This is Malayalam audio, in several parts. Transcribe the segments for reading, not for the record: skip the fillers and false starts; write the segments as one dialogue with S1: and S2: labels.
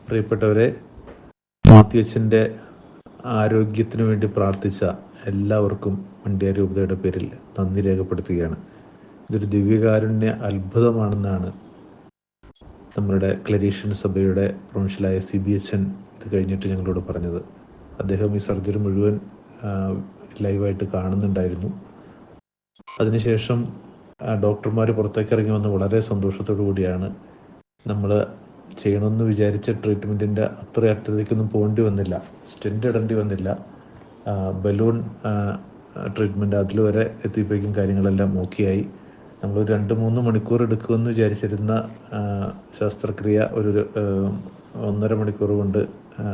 S1: പ്രിയപ്പെട്ടവരെ, മാത്യുവച്ചൻ്റെ ആരോഗ്യത്തിനു വേണ്ടി പ്രാർത്ഥിച്ച എല്ലാവർക്കും മണ്ഡ്യ രൂപതയുടെ പേരിൽ നന്ദി രേഖപ്പെടുത്തുകയാണ്. ഇതൊരു ദിവ്യകാരുണ്യ അത്ഭുതമാണെന്നാണ് നമ്മുടെ ക്ലരീഷ്യൻ സഭയുടെ പ്രൊവിൻഷ്യലായ CBHN ഇത് കഴിഞ്ഞിട്ട് ഞങ്ങളോട് പറഞ്ഞത്. അദ്ദേഹം ഈ സർജറി മുഴുവൻ ലൈവായിട്ട് കാണുന്നുണ്ടായിരുന്നു. അതിനുശേഷം ഡോക്ടർമാർ പുറത്തേക്ക് ഇറങ്ങി വന്ന് വളരെ സന്തോഷത്തോടു കൂടിയാണ് നമ്മൾ ചെയ്യണമെന്ന് വിചാരിച്ച ട്രീറ്റ്മെൻറ്റിൻ്റെ അത്ര അറ്റത്തേക്കൊന്നും പോകേണ്ടി വന്നില്ല, സ്റ്റെൻറ്റ് ഇടേണ്ടി വന്നില്ല, ബലൂൺ ട്രീറ്റ്മെൻറ്റ് അതിൽ വരെ എത്തിയപ്പോഴേക്കും കാര്യങ്ങളെല്ലാം ഓക്കെയായി. നമ്മൾ 2-3 മണിക്കൂർ എടുക്കുമെന്ന് വിചാരിച്ചിരുന്ന ശസ്ത്രക്രിയ ഒരു 1.5 മണിക്കൂർ കൊണ്ട്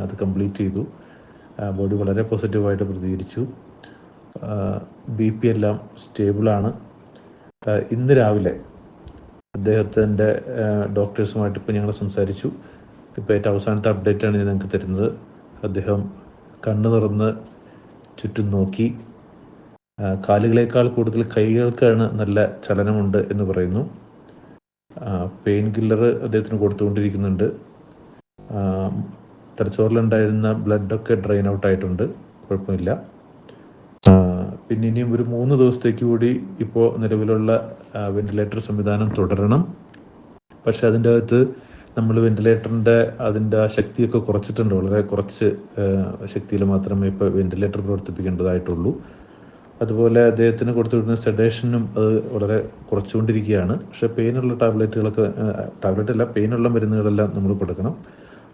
S1: അത് കംപ്ലീറ്റ് ചെയ്തു. ബോഡി വളരെ പോസിറ്റീവായിട്ട് പ്രതികരിച്ചു. BP എല്ലാം സ്റ്റേബിളാണ്. ഇന്ന് രാവിലെ അദ്ദേഹത്തിൻ്റെ ഡോക്ടേഴ്സുമായിട്ട് ഇപ്പോൾ ഞങ്ങൾ സംസാരിച്ചു. ഇപ്പോൾ ഏറ്റവും അവസാനത്തെ അപ്ഡേറ്റാണ് ഞാൻ നിങ്ങൾക്ക് തരുന്നത്. അദ്ദേഹം കണ്ണ് തുറന്ന് ചുറ്റും നോക്കി. കാലുകളേക്കാൾ കൂടുതൽ കൈകൾക്കാണ് നല്ല ചലനമുണ്ട് എന്ന് പറയുന്നു. പെയിൻ കില്ലർ അദ്ദേഹത്തിന് കൊടുത്തുകൊണ്ടിരിക്കുന്നുണ്ട്. തലച്ചോറിലുണ്ടായിരുന്ന ബ്ലഡൊക്കെ ഡ്രെയിൻ ഔട്ടായിട്ടുണ്ട്, കുഴപ്പമില്ല. പിന്നെ ഇനിയും ഒരു 3 ദിവസത്തേക്ക് കൂടി ഇപ്പോൾ നിലവിലുള്ള വെന്റിലേറ്റർ സംവിധാനം തുടരണം. പക്ഷെ അതിൻ്റെ അകത്ത് നമ്മൾ വെന്റിലേറ്ററിൻ്റെ അതിൻ്റെ ശക്തിയൊക്കെ കുറച്ചിട്ടുണ്ട്. വളരെ കുറച്ച് ശക്തിയിൽ മാത്രമേ ഇപ്പോൾ വെന്റിലേറ്റർ പ്രവർത്തിപ്പിക്കേണ്ടതായിട്ടുള്ളൂ. അതുപോലെ അദ്ദേഹത്തിന് കൊടുത്തുവിടുന്ന സെഡേഷനും അത് വളരെ കുറച്ചുകൊണ്ടിരിക്കുകയാണ്. പക്ഷേ പെയിനുള്ള പെയിനുള്ള മരുന്നുകളെല്ലാം നമ്മൾ കൊടുക്കണം.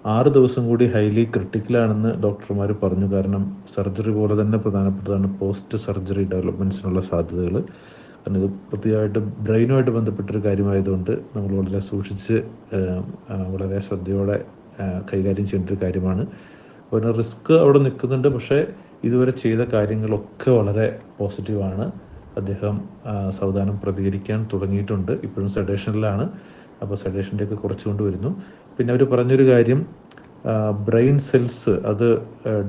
S1: 6 ദിവസം കൂടി ഹൈലി ക്രിട്ടിക്കലാണെന്ന് ഡോക്ടർമാർ പറഞ്ഞു. കാരണം സർജറി പോലെ തന്നെ പ്രധാനപ്പെട്ടതാണ് പോസ്റ്റ് സർജറി ഡെവലപ്മെൻറ്റ്സിനുള്ള സാധ്യതകൾ. കാരണം ഇത് പ്രത്യേകമായിട്ട് ബ്രെയിനുമായിട്ട് ബന്ധപ്പെട്ടൊരു കാര്യമായതുകൊണ്ട് നമ്മൾ വളരെ സൂക്ഷിച്ച് വളരെ ശ്രദ്ധയോടെ കൈകാര്യം ചെയ്യേണ്ട ഒരു കാര്യമാണ്. അപ്പോൾ റിസ്ക് അവിടെ നിൽക്കുന്നുണ്ട്. പക്ഷേ ഇതുവരെ ചെയ്ത കാര്യങ്ങളൊക്കെ വളരെ പോസിറ്റീവാണ്. അദ്ദേഹം സാവധാനം പ്രതികരിക്കാൻ തുടങ്ങിയിട്ടുണ്ട്. ഇപ്പോഴും സെഡേഷനിലാണ്. അപ്പോൾ സെഡേഷൻ്റെയൊക്കെ കുറച്ചുകൊണ്ട് വരുന്നു. പിന്നെ അവർ പറഞ്ഞൊരു കാര്യം, ബ്രെയിൻ സെൽസ് അത്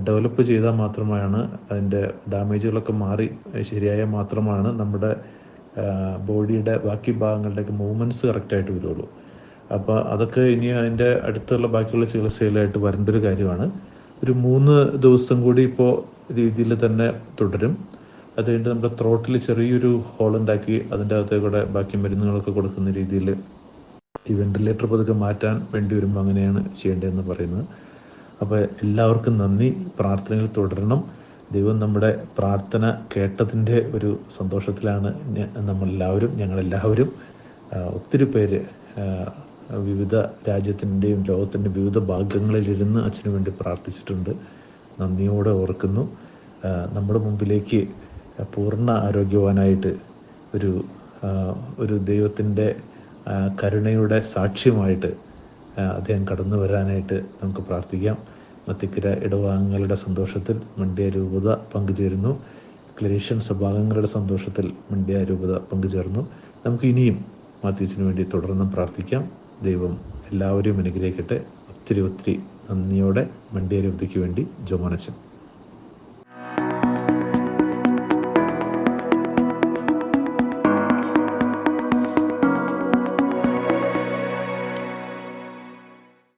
S1: ഡെവലപ്പ് ചെയ്താൽ മാത്രമാണ് അതിൻ്റെ ഡാമേജുകളൊക്കെ മാറി ശരിയായാൽ മാത്രമാണ് നമ്മുടെ ബോഡിയുടെ ബാക്കി ഭാഗങ്ങളുടെയൊക്കെ മൂവ്മെൻറ്റ്സ് കറക്റ്റായിട്ട് വരുള്ളൂ. അപ്പോൾ അതൊക്കെ ഇനി അതിൻ്റെ അടുത്തുള്ള ബാക്കിയുള്ള ചികിത്സയിലായിട്ട് വരേണ്ട ഒരു കാര്യമാണ്. ഒരു 3 ദിവസം കൂടി ഇപ്പോൾ രീതിയിൽ തന്നെ തുടരും. അത് കഴിഞ്ഞിട്ട് നമ്മുടെ ത്രോട്ടിൽ ചെറിയൊരു ഹോളുണ്ടാക്കി അതിൻ്റെ അകത്തേക്കൂടെ ബാക്കി മരുന്നുകളൊക്കെ കൊടുക്കുന്ന രീതിയിൽ ഈ വെന്റിലേറ്റർ പതുക്കെ മാറ്റാൻ വേണ്ടി വരുമ്പോൾ അങ്ങനെയാണ് ചെയ്യേണ്ടതെന്ന് പറയുന്നത്. അപ്പോൾ എല്ലാവർക്കും നന്ദി. പ്രാർത്ഥനയിൽ തുടരണം. ദൈവം നമ്മുടെ പ്രാർത്ഥന കേട്ടതിൻ്റെ ഒരു സന്തോഷത്തിലാണ് ഞങ്ങളെല്ലാവരും. ഒത്തിരി പേര് വിവിധ രാജ്യത്തിൻ്റെയും ലോകത്തിൻ്റെ വിവിധ ഭാഗങ്ങളിലിരുന്ന് അച്ഛന് വേണ്ടി പ്രാർത്ഥിച്ചിട്ടുണ്ട്. നന്ദിയോടെ ഓർക്കുന്നു. നമ്മുടെ മുമ്പിലേക്ക് പൂർണ്ണ ആരോഗ്യവാനായിട്ട് ഒരു ദൈവത്തിൻ്റെ കരുണയുടെ സാക്ഷ്യമായിട്ട് അദ്ദേഹം കടന്നു വരാനായിട്ട് നമുക്ക് പ്രാർത്ഥിക്കാം. മത്തിക്കര ഇടവകങ്ങളുടെ സന്തോഷത്തിൽ മണ്ഡ്യ രൂപത പങ്കുചേരുന്നു. ക്ലരീഷ്യൻ സഭാംഗങ്ങളുടെ സന്തോഷത്തിൽ മണ്ഡ്യ രൂപത പങ്കുചേർന്നു. നമുക്ക് ഇനിയും മാത്യുവച്ചന് വേണ്ടി തുടർന്ന് പ്രാർത്ഥിക്കാം. ദൈവം എല്ലാവരെയും അനുഗ്രഹിക്കട്ടെ. ഒത്തിരി നന്ദിയോടെ മണ്ഡ്യ രൂപതയ്ക്ക് വേണ്ടി ജോമോനച്ചൻ.